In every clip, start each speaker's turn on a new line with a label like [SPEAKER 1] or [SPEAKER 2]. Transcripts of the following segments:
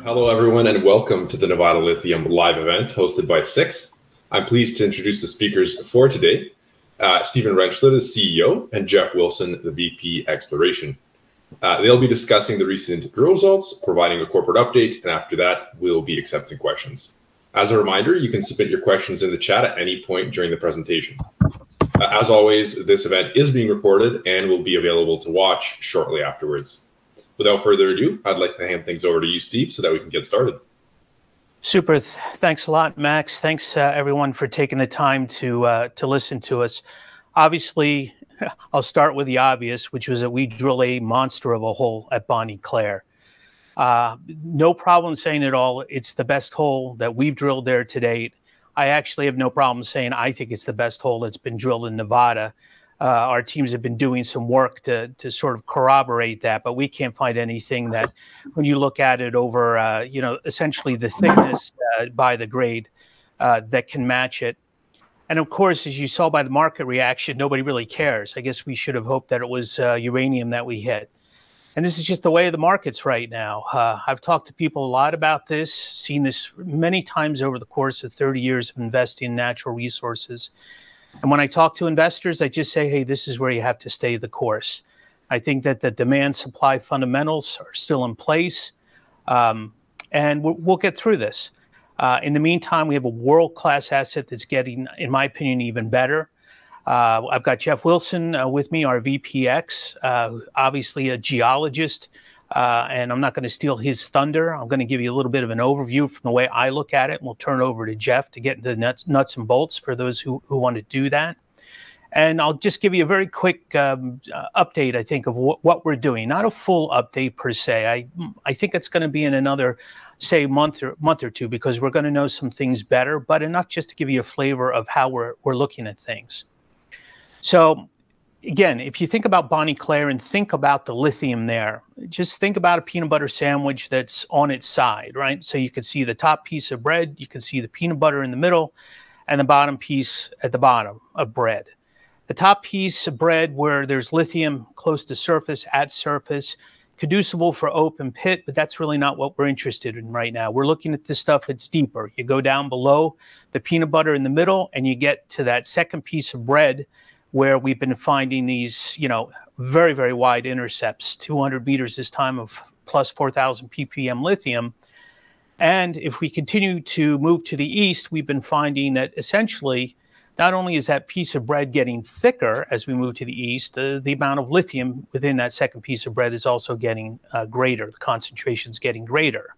[SPEAKER 1] Hello, everyone, and welcome to the Nevada Lithium live event hosted by Six. I'm pleased to introduce the speakers for today, Stephen Rentschler, the CEO, and Jeff Wilson, the VP Exploration. They'll be discussing the recent drill results, providing a corporate update, and after that, we'll be accepting questions. As a reminder, you can submit your questions in the chat at any point during the presentation. As always, this event is being recorded and will be available to watch shortly afterwards. Without further ado, I'd like to hand things over to you, Steve, so that we can get started.
[SPEAKER 2] Super. Thanks a lot, Max. Thanks, everyone, for taking the time to listen to us. Obviously, I'll start with the obvious, which was that we drill a monster of a hole at Bonnie Claire. No problem saying it all. It's the best hole that we've drilled there to date. I actually have no problem saying I think it's the best hole that's been drilled in Nevada. Our teams have been doing some work to sort of corroborate that, but we can't find anything that, when you look at it over, essentially the thickness by the grade, that can match it. And of course, as you saw by the market reaction, nobody really cares. I guess we should have hoped that it was uranium that we hit. And this is just the way of the markets right now. I've talked to people a lot about this, seen this many times over the course of 30 years of investing in natural resources. And when I talk to investors, I just say, hey, this is where you have to stay the course. I think that the demand-supply fundamentals are still in place, and we'll get through this. In the meantime, we have a world-class asset that's getting, in my opinion, even better. I've got Jeff Wilson with me, our VPX, obviously a geologist, and I'm not going to steal his thunder. I'm going to give you a little bit of an overview from the way I look at it, and we'll turn it over to Jeff to get into the nuts and bolts for those who want to do that. And I'll just give you a very quick update, I think, of what we're doing. Not a full update per se. I think it's going to be in another, say, month or two, because we're going to know some things better, but enough just to give you a flavor of how we're looking at things. So again, if you think about Bonnie Claire and think about the lithium there, just think about a peanut butter sandwich that's on its side, right? So you can see the top piece of bread, you can see the peanut butter in the middle, and the bottom piece at the bottom of bread. The top piece of bread where there's lithium close to surface, at surface, conducible for open pit, but that's really not what we're interested in right now. We're looking at the stuff that's deeper. You go down below the peanut butter in the middle, and you get to that second piece of bread where we've been finding these, very, very wide intercepts, 200 meters this time of plus 4,000 ppm lithium. And if we continue to move to the east, we've been finding that essentially, not only is that piece of bread getting thicker as we move to the east, the amount of lithium within that second piece of bread is also getting greater. The concentration's getting greater.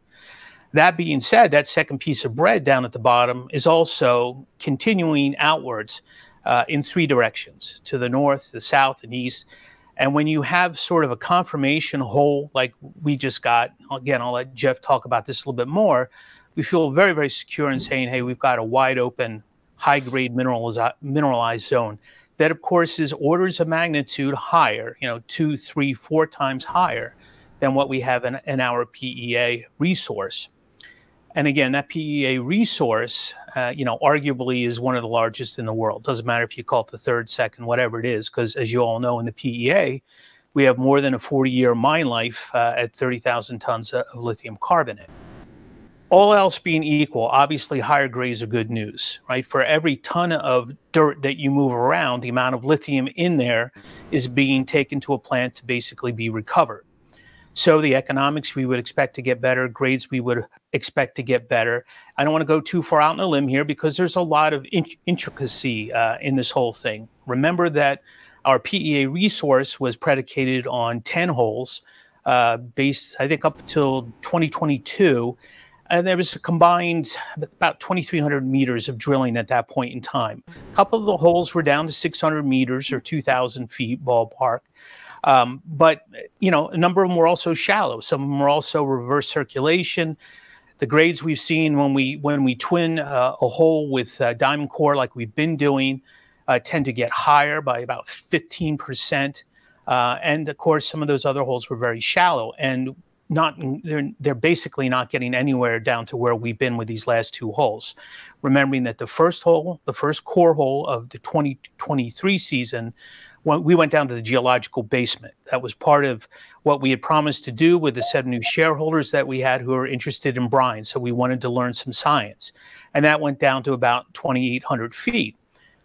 [SPEAKER 2] That being said, that second piece of bread down at the bottom is also continuing outwards in three directions, to the north, the south, and east. And when you have sort of a confirmation hole like we just got, again, I'll let Jeff talk about this a little bit more, we feel very, very secure in saying, hey, we've got a wide open, high-grade mineralized zone that, of course, is orders of magnitude higher, 2, 3, 4 times higher than what we have in our PEA resource. And again, that PEA resource, arguably is one of the largest in the world. Doesn't matter if you call it the third, second, whatever it is, because as you all know, in the PEA, we have more than a 40-year mine life at 30,000 tons of lithium carbonate. All else being equal, obviously higher grades are good news, right? For every ton of dirt that you move around, the amount of lithium in there is being taken to a plant to basically be recovered. So the economics, we would expect to get better. Grades, we would expect to get better. I don't want to go too far out on a limb here because there's a lot of intricacy in this whole thing. Remember that our PEA resource was predicated on 10 holes based, I think, up until 2022. And there was a combined about 2,300 meters of drilling at that point in time. A couple of the holes were down to 600 meters or 2,000 feet ballpark. But, a number of them were also shallow. Some of them were also reverse circulation. The grades we've seen when we twin a hole with diamond core like we've been doing tend to get higher by about 15%. And, of course, some of those other holes were very shallow. And they're basically not getting anywhere down to where we've been with these last two holes. Remembering that the first core hole of the 2023 season, we went down to the geological basement. That was part of what we had promised to do with the 7 new shareholders that we had who were interested in brine. So we wanted to learn some science. And that went down to about 2,800 feet.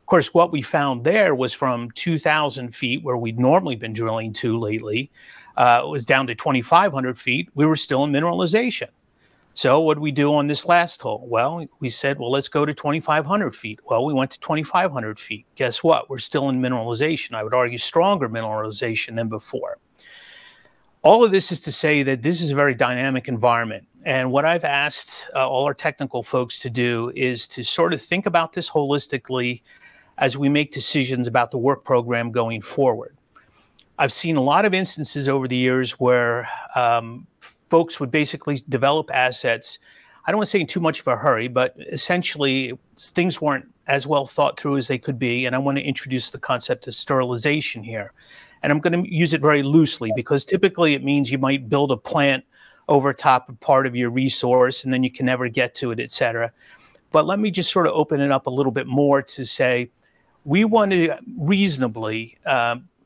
[SPEAKER 2] Of course, what we found there was from 2,000 feet, where we'd normally been drilling to lately, it was down to 2,500 feet. We were still in mineralization. So what did we do on this last hole? Well, we said, well, let's go to 2,500 feet. Well, we went to 2,500 feet. Guess what? We're still in mineralization. I would argue stronger mineralization than before. All of this is to say that this is a very dynamic environment. And what I've asked all our technical folks to do is to sort of think about this holistically as we make decisions about the work program going forward. I've seen a lot of instances over the years where folks would basically develop assets. I don't want to say in too much of a hurry, but essentially things weren't as well thought through as they could be. And I want to introduce the concept of sterilization here. And I'm going to use it very loosely because typically it means you might build a plant over top of part of your resource and then you can never get to it, et cetera. But let me just sort of open it up a little bit more to say we want to reasonably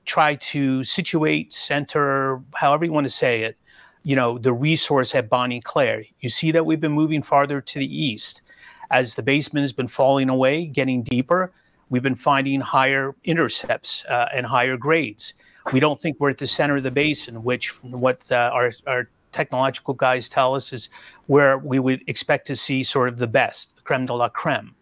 [SPEAKER 2] try to situate, center, however you want to say it, the resource at Bonnie Claire. You see that we've been moving farther to the east. As the basement has been falling away, getting deeper, we've been finding higher intercepts and higher grades. We don't think we're at the center of the basin, which what our technological guys tell us is where we would expect to see sort of the best, the creme de la creme.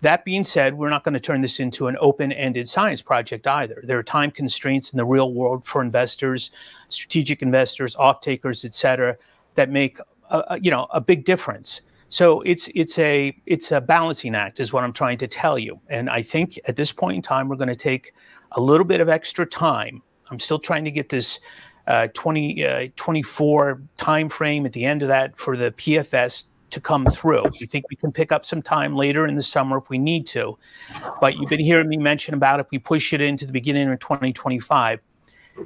[SPEAKER 2] That being said, we're not going to turn this into an open-ended science project either. There are time constraints in the real world for investors, strategic investors, off-takers, et cetera, that make a big difference. So it's a balancing act is what I'm trying to tell you. And I think at this point in time, we're going to take a little bit of extra time. I'm still trying to get this 2024 time frame at the end of that for the PFS to come through. We think we can pick up some time later in the summer if we need to. But you've been hearing me mention about if we push it into the beginning of 2025,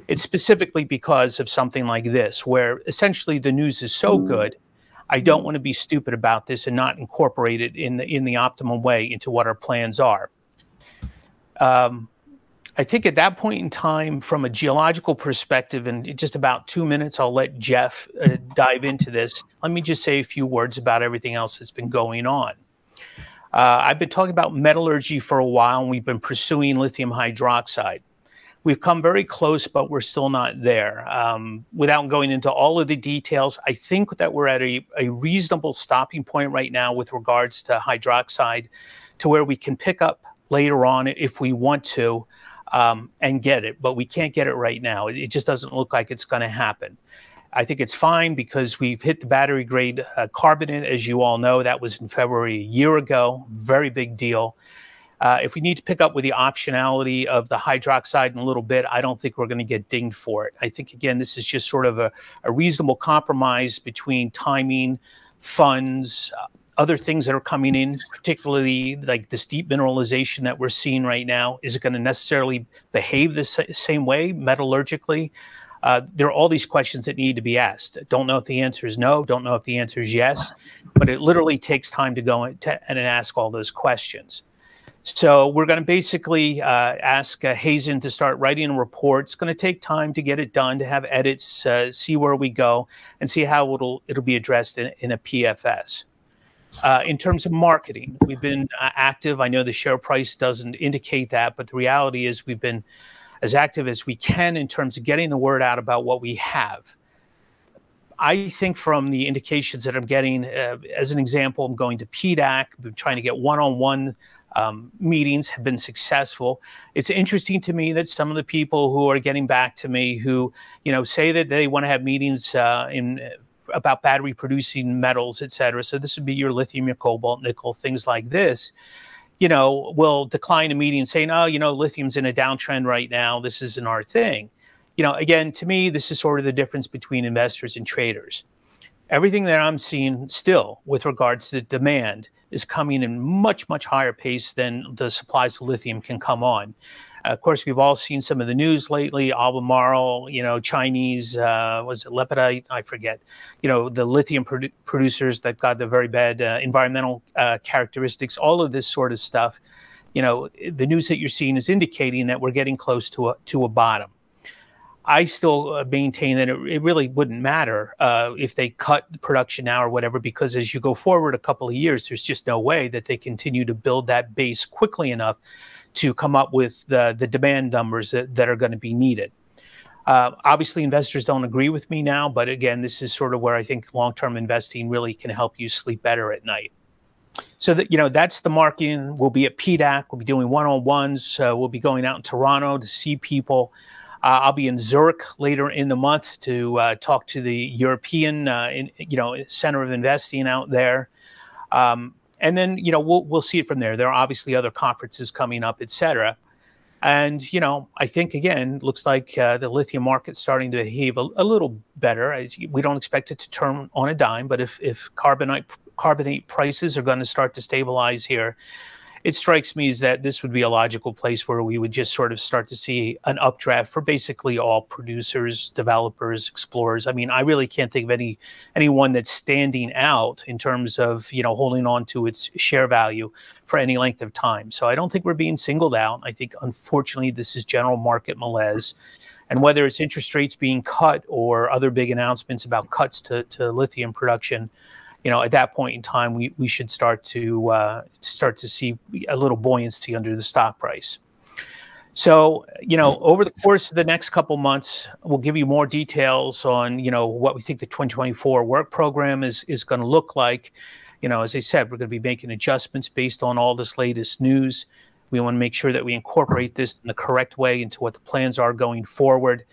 [SPEAKER 2] it's specifically because of something like this, where essentially the news is so good, I don't want to be stupid about this and not incorporate it in the optimum way into what our plans are. I think at that point in time, from a geological perspective, in just about 2 minutes, I'll let Jeff dive into this. Let me just say a few words about everything else that's been going on. I've been talking about metallurgy for a while, and we've been pursuing lithium hydroxide. We've come very close, but we're still not there. Without going into all of the details, I think that we're at a reasonable stopping point right now with regards to hydroxide, to where we can pick up later on if we want to, and get it, but we can't get it right now. It just doesn't look like it's going to happen. I think it's fine because we've hit the battery grade carbonate, as you all know. That was in February a year ago. Very big deal. If we need to pick up with the optionality of the hydroxide in a little bit, I don't think we're going to get dinged for it. I think, again, this is just sort of a reasonable compromise between timing, funds, other things that are coming in, particularly like this deep mineralization that we're seeing right now. Is it going to necessarily behave the same way metallurgically? There are all these questions that need to be asked. Don't know if the answer is no, don't know if the answer is yes, but it literally takes time to go and ask all those questions. So we're going to basically ask Hazen to start writing a report. It's going to take time to get it done, to have edits, see where we go, and see how it'll be addressed in a PFS. In terms of marketing, we've been active. I know the share price doesn't indicate that, but the reality is we've been as active as we can in terms of getting the word out about what we have. I think from the indications that I'm getting, as an example, I'm going to PDAC. I've been trying to get one-on-one meetings, have been successful. It's interesting to me that some of the people who are getting back to me who, say that they want to have meetings about battery producing metals, et cetera. So this would be your lithium, your cobalt, nickel, things like this, will decline a meeting saying, oh, lithium's in a downtrend right now. This isn't our thing. Again, to me, this is sort of the difference between investors and traders. Everything that I'm seeing still with regards to demand is coming in much, much higher pace than the supplies of lithium can come on. Of course, we've all seen some of the news lately, Albemarle, Chinese, was it lepidite? I forget. The lithium producers that got the very bad environmental characteristics, all of this sort of stuff. The news that you're seeing is indicating that we're getting close to a bottom. I still maintain that it really wouldn't matter if they cut production now or whatever, because as you go forward a couple of years, there's just no way that they continue to build that base quickly enough to come up with the demand numbers that are going to be needed. Obviously, investors don't agree with me now, but again, this is sort of where I think long-term investing really can help you sleep better at night. So that, that's the marketing. We'll be at PDAC. We'll be doing one-on-ones. We'll be going out in Toronto to see people. I'll be in Zurich later in the month to talk to the European, Center of Investing out there. And then, we'll see it from there. There are obviously other conferences coming up, et cetera. And, I think, again, looks like the lithium market's starting to behave a little better. We don't expect it to turn on a dime, but if carbonate prices are going to start to stabilize here, it strikes me as that this would be a logical place where we would just sort of start to see an updraft for basically all producers, developers, explorers. I mean, I really can't think of anyone that's standing out in terms of, holding on to its share value for any length of time. So I don't think we're being singled out. I think, unfortunately, this is general market malaise. And whether it's interest rates being cut or other big announcements about cuts to lithium production, at that point in time, we should start to see a little buoyancy under the stock price. So, over the course of the next couple months, we'll give you more details on, what we think the 2024 work program is going to look like. As I said, we're going to be making adjustments based on all this latest news. We want to make sure that we incorporate this in the correct way into what the plans are going forward.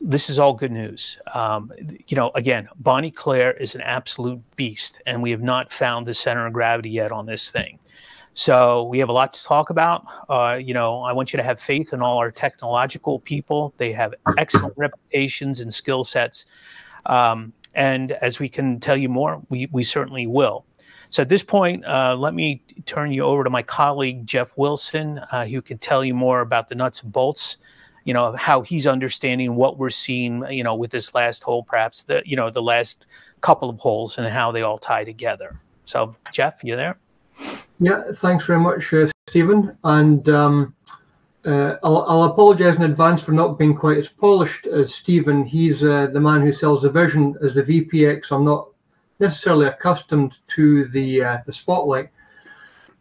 [SPEAKER 2] This is all good news. Again, Bonnie Claire is an absolute beast, and we have not found the center of gravity yet on this thing. So we have a lot to talk about. I want you to have faith in all our technological people. They have excellent reputations and skill sets. And as we can tell you more, we certainly will. So at this point, let me turn you over to my colleague, Jeff Wilson, who can tell you more about the nuts and bolts, how he's understanding what we're seeing, with this last hole, perhaps the last couple of holes and how they all tie together. So, Jeff, you there?
[SPEAKER 3] Yeah, thanks very much, Stephen. And I'll apologize in advance for not being quite as polished as Stephen. He's the man who sells the vision as the VPX. I'm not necessarily accustomed to the spotlight.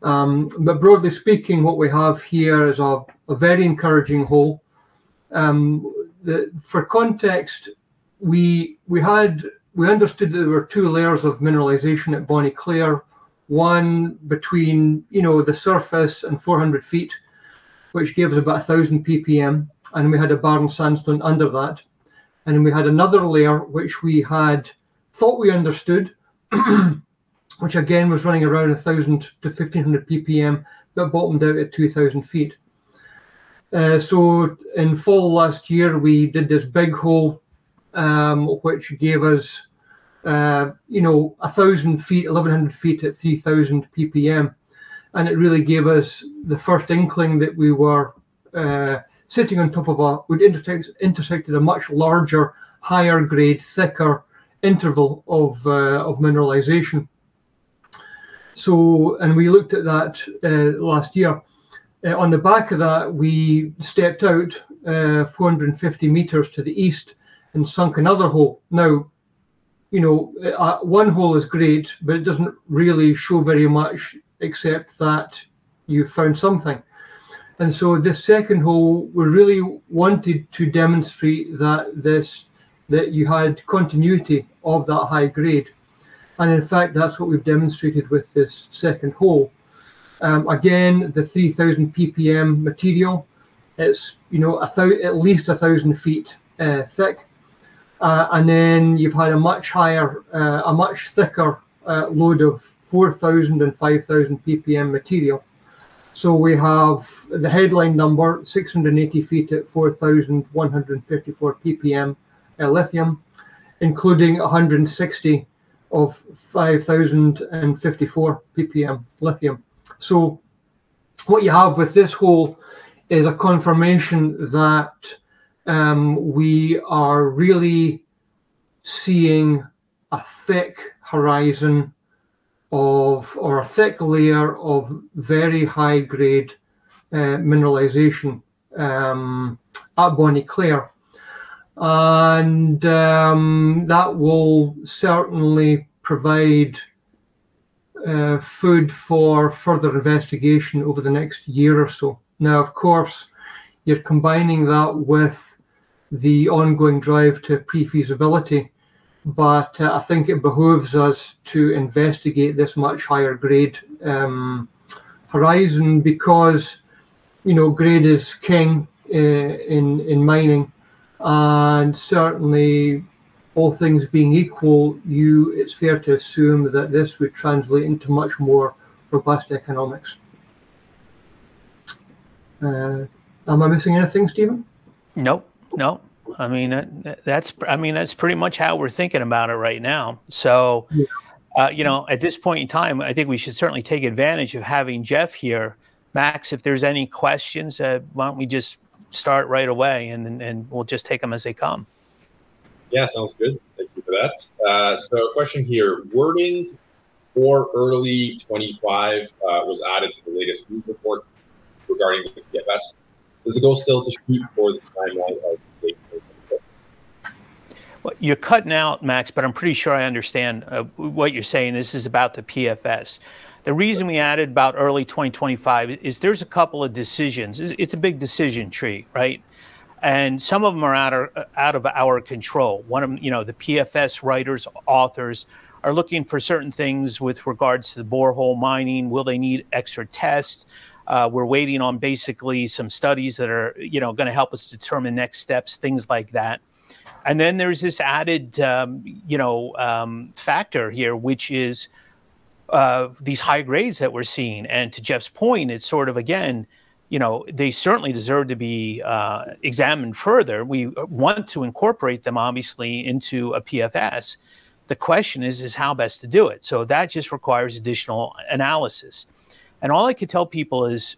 [SPEAKER 3] But broadly speaking, what we have here is a very encouraging hole. For context, we understood that there were two layers of mineralization at Bonnie Claire, one between the surface and 400 feet, which gave us about 1,000 ppm, and we had a barren sandstone under that, and then we had another layer which we had thought we understood, which again was running around 1,000 to 1,500 ppm, but bottomed out at 2,000 feet. So in fall last year, we did this big hole, which gave us, 1,000 feet, 1,100 feet at 3,000 ppm. And it really gave us the first inkling that we were sitting on top of we'd intersected a much larger, higher grade, thicker interval of mineralization. So, and we looked at that last year. On the back of that, we stepped out 450 meters to the east and sunk another hole. Now, one hole is great, but it doesn't really show very much except that you found something. And so this second hole, we really wanted to demonstrate that you had continuity of that high grade. And in fact, that's what we've demonstrated with this second hole. Again, the 3,000 ppm material, it's at least 1,000 feet thick, and then you've had a much higher, a much thicker load of 4,000 and 5,000 ppm material. So we have the headline number 680 feet at 4,154 ppm lithium, including 160 of 5,054 ppm lithium. So what you have with this hole is a confirmation that we are really seeing a thick horizon of, or a thick layer of very high grade mineralization at Bonnie Clare. And that will certainly provide food for further investigation over the next year or so. Now, of course, you're combining that with the ongoing drive to pre-feasibility, but I think it behooves us to investigate this much higher grade horizon, because, you know, grade is king in mining, and certainly, all things being equal, it's fair to assume that this would translate into much more robust economics. Am I missing anything, Stephen?
[SPEAKER 2] Nope, no. I mean, that's pretty much how we're thinking about it right now. So, yeah. You know, at this point in time, I think we should certainly take advantage of having Jeff here. Max, if there's any questions, why don't we just start right away, and we'll just take them as they come.
[SPEAKER 1] Yeah, sounds good. Thank you for that. So a question here, wording for early 25 was added to the latest news report regarding the PFS. Is the goal still to shoot for the timeline of late 2024?
[SPEAKER 2] Well, you're cutting out, Max, but I'm pretty sure I understand what you're saying. This is about the PFS. The reason we added about early 2025 is there's a couple of decisions. It's a big decision tree, right? And some of them are out of our control. One of them, you know, the PFS writers, authors are looking for certain things with regards to the borehole mining. Will they need extra tests? We're waiting on basically some studies that are, you know, going to help us determine next steps, things like that. And then there's this added, factor here, which is these high grades that we're seeing. And to Jeff's point, it's sort of, again, you know, they certainly deserve to be examined further. We want to incorporate them, obviously, into a PFS. The question is how best to do it. So that just requires additional analysis. And all I could tell people is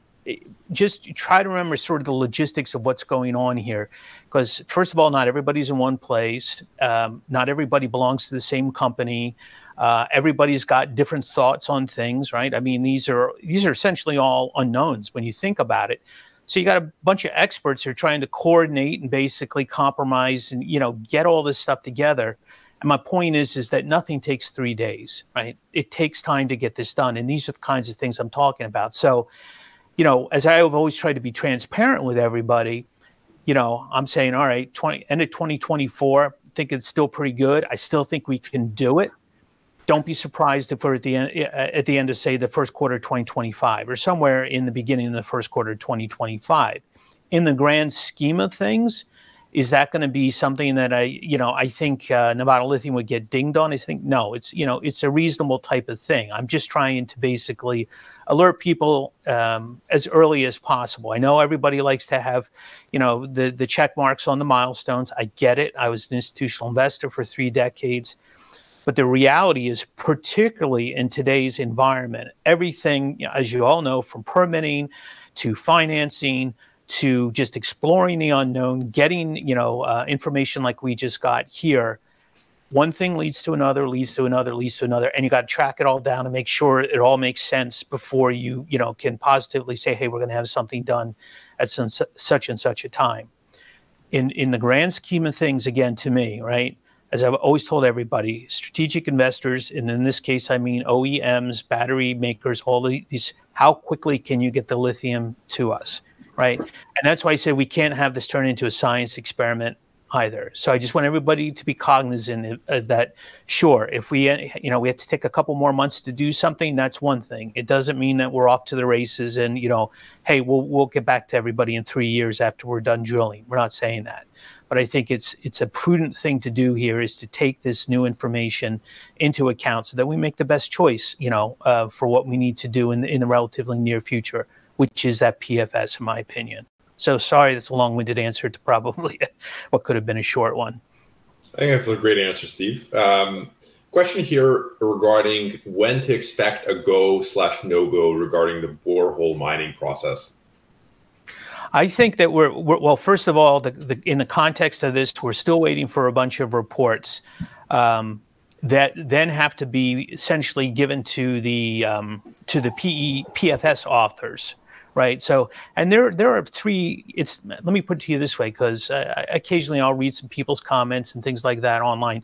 [SPEAKER 2] just try to remember sort of the logistics of what's going on here. Because first of all, not everybody's in one place. Not everybody belongs to the same company. Everybody's got different thoughts on things, right? I mean, these are essentially all unknowns when you think about it. So you got a bunch of experts who are trying to coordinate and basically compromise and, you know, get all this stuff together. And my point is that nothing takes 3 days, right? It takes time to get this done. And these are the kinds of things I'm talking about. So, you know, as I have always tried to be transparent with everybody, you know, I'm saying, all right, end of 2024, I think it's still pretty good. I still think we can do it. Don't be surprised if we're at the end of, say, the first quarter of 2025 or somewhere in the beginning of the first quarter of 2025. In the grand scheme of things, is that going to be something that I think Nevada Lithium would get dinged on? I think no. It's, you know, it's a reasonable type of thing. I'm just trying to basically alert people as early as possible. I know everybody likes to have, you know, the check marks on the milestones. I get it. I was an institutional investor for 3 decades. But the reality is, particularly in today's environment, everything, as you all know, from permitting to financing to just exploring the unknown, getting, you know, information like we just got here, one thing leads to another, leads to another, leads to another, and you got to track it all down and make sure it all makes sense before you know, can positively say, hey, we're going to have something done at such and such a time. In the grand scheme of things, again, to me, right? As I've always told everybody, strategic investors, and in this case, I mean OEMs, battery makers, all these, how quickly can you get the lithium to us, right? And that's why I say we can't have this turn into a science experiment either. So I just want everybody to be cognizant of that. Sure, if we, you know, we have to take a couple more months to do something, that's one thing. It doesn't mean that we're off to the races and, you know, hey, we'll get back to everybody in 3 years after we're done drilling. We're not saying that. But I think it's a prudent thing to do here is to take this new information into account so that we make the best choice, you know, for what we need to do in the relatively near future, which is that PFS, in my opinion. So sorry, that's a long-winded answer to probably what could have been a short one.
[SPEAKER 1] I think that's a great answer, Steve. Question here regarding when to expect a go/no-go regarding the borehole mining process.
[SPEAKER 2] I think that we're well, first of all, in the context of this, we're still waiting for a bunch of reports that then have to be essentially given to the PFS authors, right? So, and there are three. Let me put it to you this way, because occasionally I'll read some people's comments and things like that online.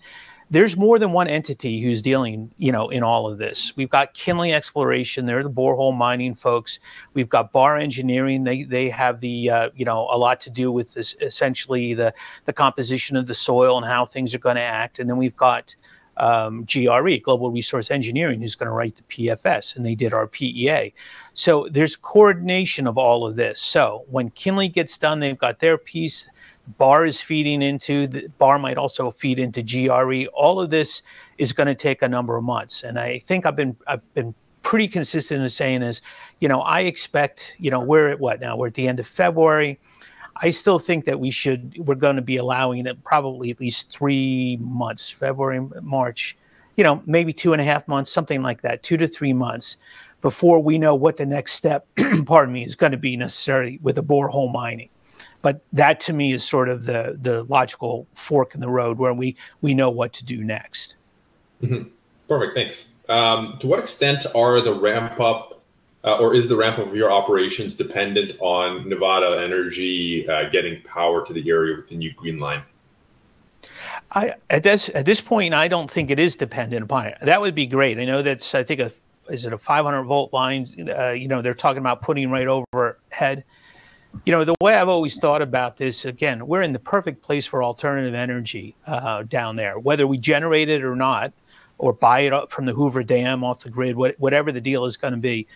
[SPEAKER 2] There's more than one entity who's dealing, in all of this. We've got Kinley Exploration; they're the borehole mining folks. We've got Bar Engineering; they have the, a lot to do with this, essentially the composition of the soil and how things are going to act. And then we've got GRE, Global Resource Engineering, who's going to write the PFS, and they did our PEA. So there's coordination of all of this. So when Kinley gets done, they've got their piece. Bar is feeding into, the Bar might also feed into GRE. All of this is going to take a number of months, and I think I've been pretty consistent in saying is, I expect, we're at what now? We're at the end of February. I still think that we're going to be allowing it probably at least 3 months, February, March, maybe 2.5 months, something like that, 2 to 3 months before we know what the next step, pardon me, is going to be necessarily with the borehole mining. But that to me is sort of the logical fork in the road where we know what to do next.
[SPEAKER 1] Mm-hmm. Perfect, thanks. To what extent are the ramp up or is the ramp up of your operations dependent on Nevada Energy getting power to the area with the new Green Line?
[SPEAKER 2] At this point, I don't think it is dependent upon it. That would be great. I know that's, I think, is it a 500-volt line? They're talking about putting right overhead. The way I've always thought about this, again, we're in the perfect place for alternative energy down there, whether we generate it or not, or buy it up from the Hoover Dam off the grid, whatever the deal is going to be.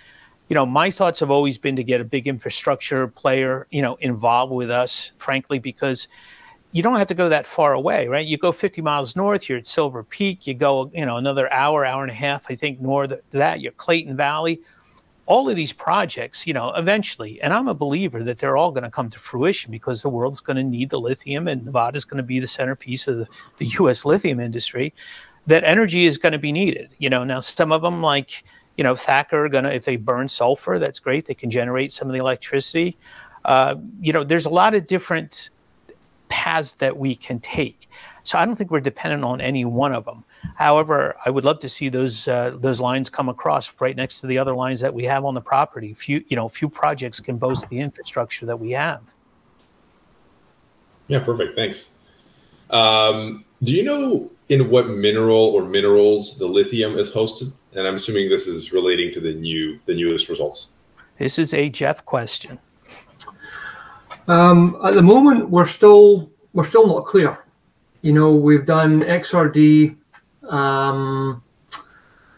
[SPEAKER 2] My thoughts have always been to get a big infrastructure player, involved with us, frankly, because you don't have to go that far away, right? You go 50 miles north, you're at Silver Peak. You go, another hour and a half, I think, north of that, you're Clayton Valley. All of these projects, eventually, and I'm a believer that they're all going to come to fruition because the world's going to need the lithium, and Nevada's going to be the centerpiece of the U.S. lithium industry, that energy is going to be needed. Now some of them, like, Thacker, are going to, if they burn sulfur, that's great. They can generate some of the electricity. There's a lot of different paths that we can take. So I don't think we're dependent on any one of them. However, I would love to see those lines come across right next to the other lines that we have on the property. Few projects can boast the infrastructure that we have.
[SPEAKER 1] Yeah, perfect. Thanks. Do you know in what mineral or minerals the lithium is hosted? And I'm assuming this is relating to the newest results. This
[SPEAKER 2] is a Jeff question.
[SPEAKER 3] At the moment, we're still not clear. We've done XRD.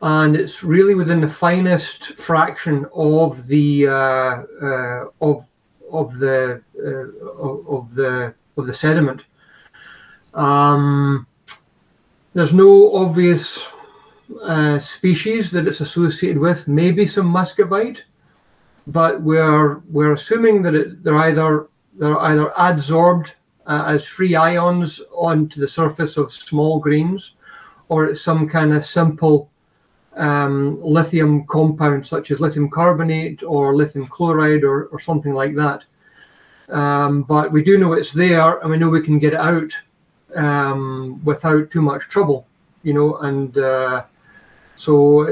[SPEAKER 3] And it's really within the finest fraction of the sediment. There's no obvious species that it's associated with. Maybe some muscovite, but we're assuming that they're either adsorbed as free ions onto the surface of small grains, or it's some kind of simple lithium compound, such as lithium carbonate or lithium chloride or something like that. But we do know it's there, and we know we can get it out without too much trouble, and so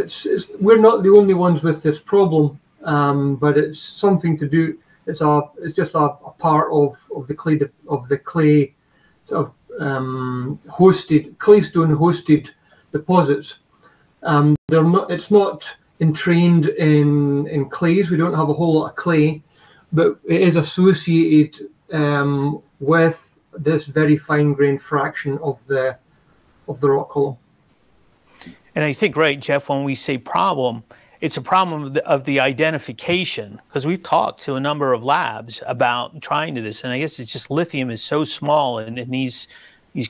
[SPEAKER 3] we're not the only ones with this problem, but it's something to do. It's just a part of the clay sort of claystone hosted deposits. It's not entrained in clays. We don't have a whole lot of clay, but it is associated with this very fine-grained fraction of the rock column.
[SPEAKER 2] And I think, right, Jeff, when we say problem, it's a problem of the identification, because we've talked to a number of labs about trying to this, and I guess it's just lithium is so small, and these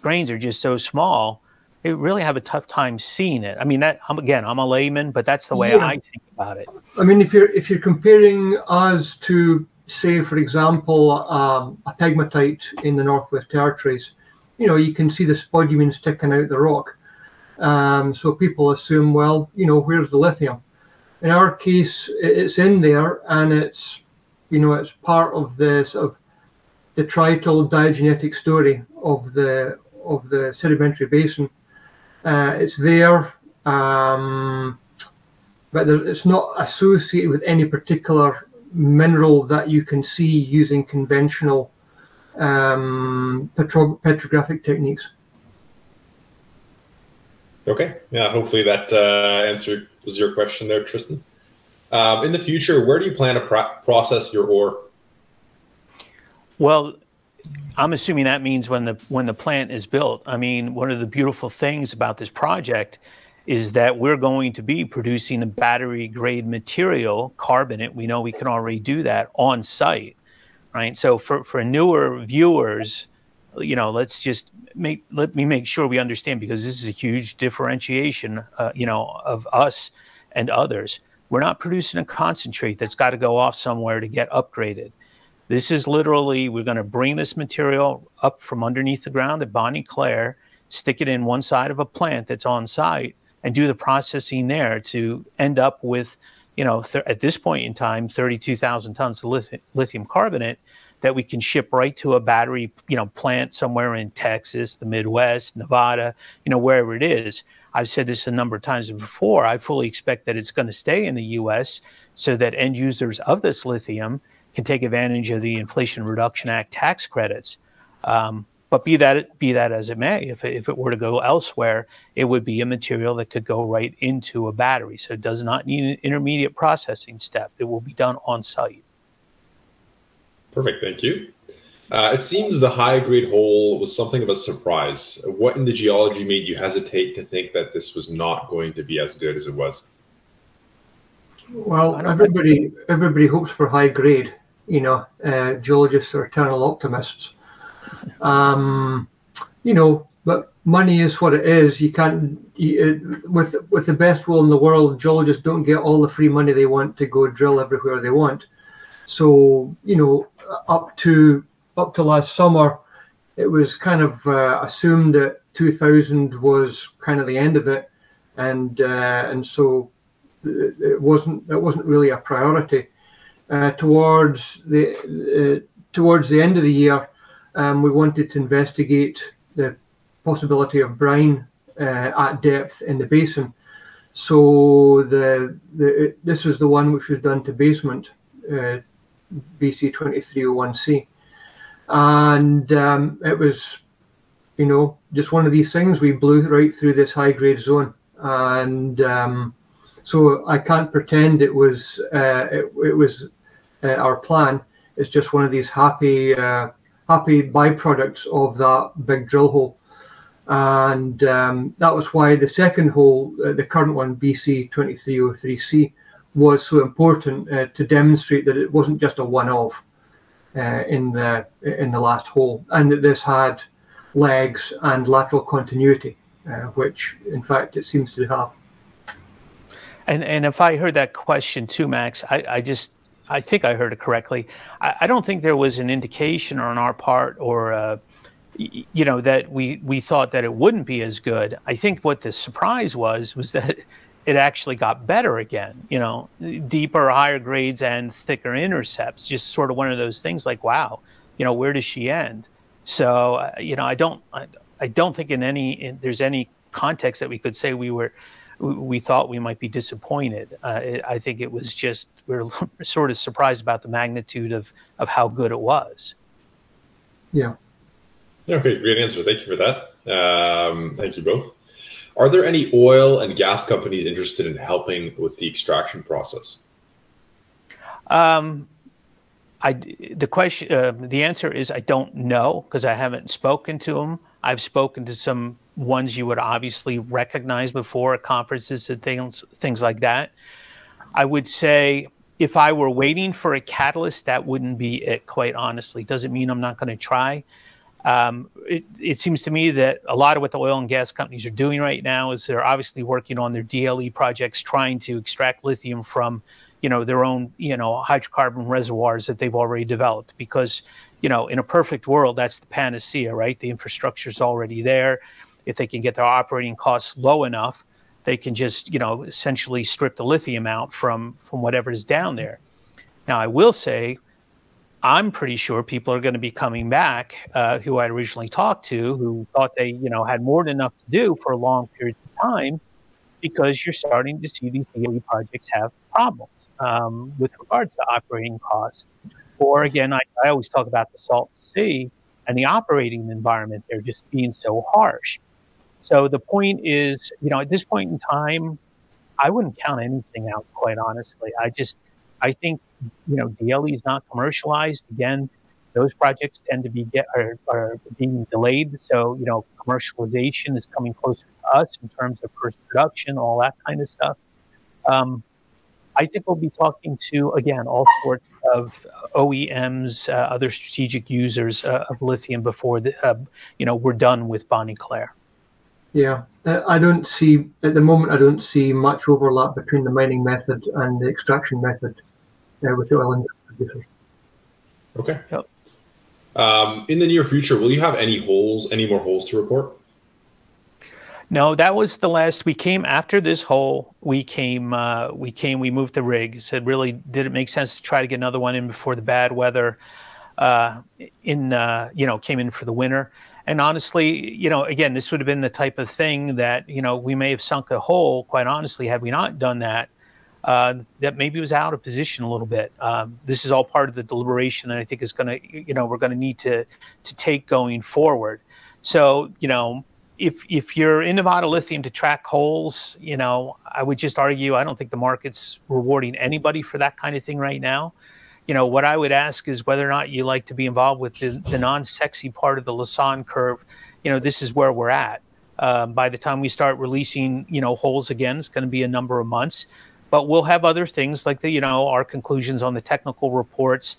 [SPEAKER 2] grains are just so small, they really have a tough time seeing it. I mean, I'm a layman, but that's the way I think about it.
[SPEAKER 3] I mean, if you're comparing us to, say, for example, a pegmatite in the Northwest Territories, you can see the spodumene sticking out the rock. So people assume, well, where's the lithium? In our case, it's in there, and it's You know, it's part of the sort of detrital diagenetic story of the sedimentary basin. It's there, but it's not associated with any particular mineral that you can see using conventional petrographic techniques.
[SPEAKER 1] Okay, yeah, hopefully that answers your question there, Tristan. In the future, where do you plan to process your ore?
[SPEAKER 2] Well, I'm assuming that means when the plant is built. I mean, one of the beautiful things about this project is that we're going to be producing a battery grade material, carbonate. We know we can already do that on site, right? So for newer viewers, you know, let me make sure we understand, because this is a huge differentiation, you know, of us and others. We're not producing a concentrate that's got to go off somewhere to get upgraded. This is literally, we're going to bring this material up from underneath the ground at Bonnie Claire, stick it in one side of a plant that's on site, and do the processing there to end up with, you know, at this point in time, 32,000 tons of lithium carbonate that we can ship right to a battery, you know, plant somewhere in Texas, the Midwest, Nevada, you know, wherever it is. I've said this a number of times before. I fully expect that it's going to stay in the U.S. so that end users of this lithium can take advantage of the Inflation Reduction Act tax credits. But be that as it may, if it were to go elsewhere, it would be a material that could go right into a battery. So it does not need an intermediate processing step. It will be done on site.
[SPEAKER 1] Perfect, thank you. It seems the high-grade hole was something of a surprise. What in the geology made you hesitate to think that this was not going to be as good as it was?
[SPEAKER 3] Well, everybody hopes for high grade. You know, geologists are eternal optimists. You know, but money is what it is. You can't, with the best will in the world, geologists don't get all the free money they want to go drill everywhere they want. So, you know, up to last summer, it was kind of assumed that 2000 was kind of the end of it, and so it wasn't really a priority. Towards the end of the year, we wanted to investigate the possibility of brine at depth in the basin. So this was the one which was done to basement, BC 2301C, and it was, you know, just one of these things. We blew right through this high grade zone, and so I can't pretend it was our plan. It's just one of these happy byproducts of that big drill hole, and that was why the second hole, the current one, BC 2303C, was so important to demonstrate that it wasn't just a one-off in the last hole, and that this had legs and lateral continuity, which in fact it seems to have.
[SPEAKER 2] And if I heard that question too, Max, I think I heard it correctly. I don't think there was an indication on our part, or you know, that we thought that it wouldn't be as good. I think what the surprise was that it actually got better again. You know, deeper, higher grades and thicker intercepts. Just sort of one of those things like, wow, you know, where does she end? So you know, I don't think there's any context that we could say we thought we might be disappointed. I think it was just, we're sort of surprised about the magnitude of how good it was.
[SPEAKER 3] Yeah.
[SPEAKER 1] Okay, great answer. Thank you for that. Thank you both. Are there any oil and gas companies interested in helping with the extraction process?
[SPEAKER 2] The answer is I don't know, because I haven't spoken to them. I've spoken to some ones you would obviously recognize before at conferences and things like that. I would say if I were waiting for a catalyst, that wouldn't be it, quite honestly. Doesn't mean I'm not going to try. It seems to me that a lot of what the oil and gas companies are doing right now is they're obviously working on their DLE projects, trying to extract lithium from, you know, their own, you know, hydrocarbon reservoirs that they've already developed. Because, you know, in a perfect world, that's the panacea, right? The infrastructure is already there. If they can get their operating costs low enough, they can just, you know, essentially strip the lithium out from whatever is down there. Now, I will say I'm pretty sure people are going to be coming back who I'd originally talked to, who thought they, had more than enough to do for a long period of time, because you're starting to see these DOE projects have problems with regards to operating costs. Or again, I always talk about the salt sea and the operating environment there just being so harsh. So the point is, at this point in time, I wouldn't count anything out, quite honestly. I think, DLE is not commercialized. Again, those projects tend to be are being delayed. So, commercialization is coming closer to us in terms of first production, all that kind of stuff. I think we'll be talking to, again, all sorts of OEMs, other strategic users of lithium before we're done with Bonnie Claire.
[SPEAKER 3] Yeah, I don't see, at the moment, I don't see much overlap between the mining method and the extraction method with the oil and gas producers.
[SPEAKER 1] Okay.
[SPEAKER 2] Yep.
[SPEAKER 1] In the near future, will you have any more holes to report?
[SPEAKER 2] No, that was the last. We came after this hole. We moved the rig. Said, really, did it make sense to try to get another one in before the bad weather came in for the winter? And honestly, again, this would have been the type of thing that, we may have sunk a hole, quite honestly, had we not done that, that maybe was out of position a little bit. This is all part of the deliberation that I think is going to, we're going to need to take going forward. So, if you're in Nevada Lithium to track holes, I would just argue, I don't think the market's rewarding anybody for that kind of thing right now. What I would ask is whether or not you like to be involved with the non-sexy part of the Lassonde curve. This is where we're at. By the time we start releasing, holes again, it's going to be a number of months. But we'll have other things like our conclusions on the technical reports,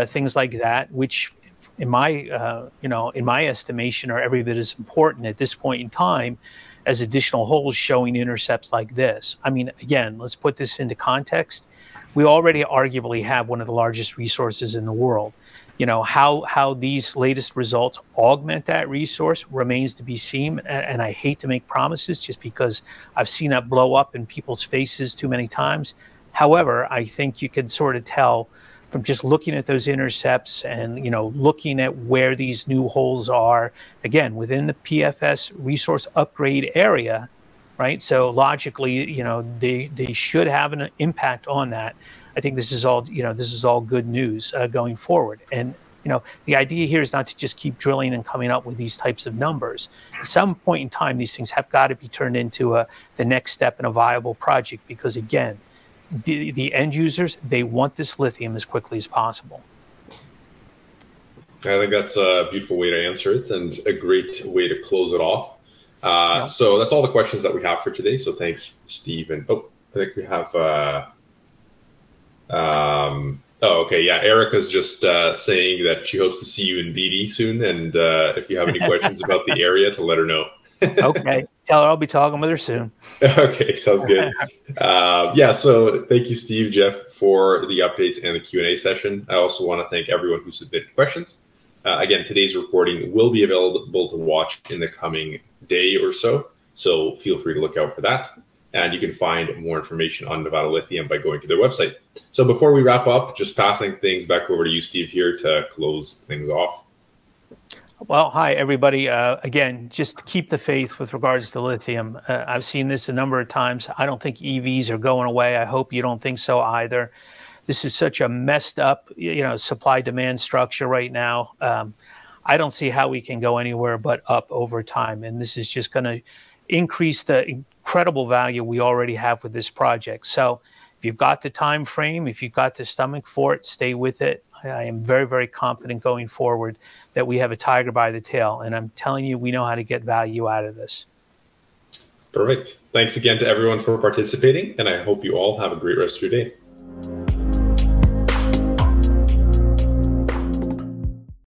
[SPEAKER 2] things like that, which in my estimation are every bit as important at this point in time as additional holes showing intercepts like this. I mean, again, let's put this into context. We already arguably have one of the largest resources in the world. How these latest results augment that resource remains to be seen. And I hate to make promises just because I've seen that blow up in people's faces too many times. However, I think you can sort of tell from just looking at those intercepts and, looking at where these new holes are, again, within the PFS resource upgrade area, right? So logically, they should have an impact on that. I think this is all good news going forward. And, the idea here is not to just keep drilling and coming up with these types of numbers. At some point in time, these things have got to be turned into the next step in a viable project, because again, the end users, they want this lithium as quickly as possible.
[SPEAKER 1] I think that's a beautiful way to answer it and a great way to close it off.
[SPEAKER 2] Yeah.
[SPEAKER 1] So that's all the questions that we have for today. So thanks, Steve. And I think we have, okay. Yeah. Erica's just saying that she hopes to see you in BD soon. And if you have any questions about the area, to let her know.
[SPEAKER 2] Okay. Tell her I'll be talking with her soon.
[SPEAKER 1] Okay. Sounds good. Yeah. So thank you, Steve, Jeff, for the updates and the Q&A session. I also want to thank everyone who submitted questions. Again, today's recording will be available to watch in the coming day or so. So feel free to look out for that. And you can find more information on Nevada Lithium by going to their website. So before we wrap up, just passing things back over to you, Steve, here to close things off.
[SPEAKER 2] Well, hi, everybody. Again, just keep the faith with regards to lithium. I've seen this a number of times. I don't think EVs are going away. I hope you don't think so either. This is such a messed up, supply-demand structure right now. I don't see how we can go anywhere but up over time. And this is just going to increase the incredible value we already have with this project. So if you've got the time frame, if you've got the stomach for it, stay with it. I am very, very confident going forward that we have a tiger by the tail. And I'm telling you, we know how to get value out of this.
[SPEAKER 1] Perfect. Thanks again to everyone for participating. And I hope you all have a great rest of your day.